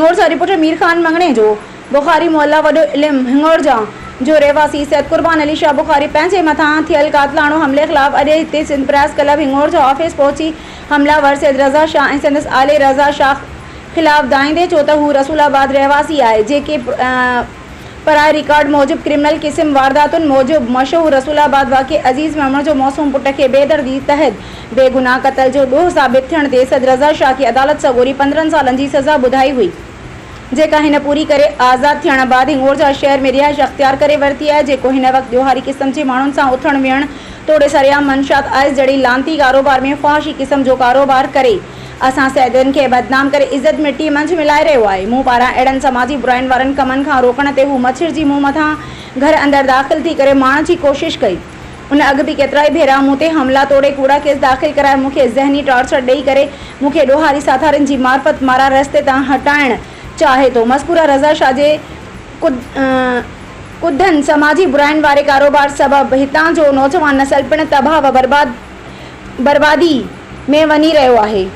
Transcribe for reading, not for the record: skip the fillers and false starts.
हिंगोर सां रिपोर्टर मीर खान मंगणे जो बुखारी मोहल्ला वॾो इल्म हिंगोर जा जो रहवासी सैयद कुर्बान अली शाह बुखारी पंहिंजे मथां थियल कातलाणो हमले ख़िलाफ़ अॼु हिते सिंध प्रेस क्लब हिंगोर जो ऑफिस पहुची हमलावर सैयद रज़ा शाह ऐं संदसि आले रज़ा शाह ख़िलाफ़ दाईंदे चयो त हू रसूलाबाद रहवासी आहे जेके पराए रिकॉर्ड मूजिब क्रिमिनल क़िस्म वारदातुनि मूजिब मशहूर रसूलाबाद वाक़े अज़ीज़ मेमण जो मौसूम पुट खे बेदर्दी तहत बेगुनाह क़त्ल जो ॾोह साबित थियण ते सैयद रज़ा शाह खे अदालत सगोरी 15 सालनि जी सज़ा ॿुधाई हुई, जेका हिन पूरी करे आज़ाद थियण बाद हिंगोर जा शहर में रिहाइश अख़्तियार करे वरिती आहे, जेको हिन वक़्तु ॾियोहारी क़िस्म जे माण्हुनि सां उथण वेहण तोड़े सरियाम मंशात आइस जहिड़ी लानती कारोबार में फ़ाहिशी क़िस्म जो कारोबार करे असां सैदनि खे बदनाम करे इज़त मिटी मंझि मिलाए रहियो आहे। मूं पारां अहिड़नि समाजी बुराइनि वारनि कमनि खां रोकण ते हू मच्छर जी मुंहुं मथां घर अंदरि दाख़िल थी करे मारण जी कोशिशि कई। उन अॻु बि केतिरा ई भेरा मूं ते हमला तोड़े कूड़ा केस दाख़िल कराए मूंखे ज़हनी टॉर्चर ॾेई करे मूंखे ॾोहारी साथारनि जी मार्फत मारा रस्ते तां हटाइण चाहे थो। मज़कूरा रज़ा शाह जे कुदनि समाजी बुराइनि वारे कारोबार सबबि हितां जो नौजवान नसल पिणु तबाह व बर्बादी में वञी रहियो आहे।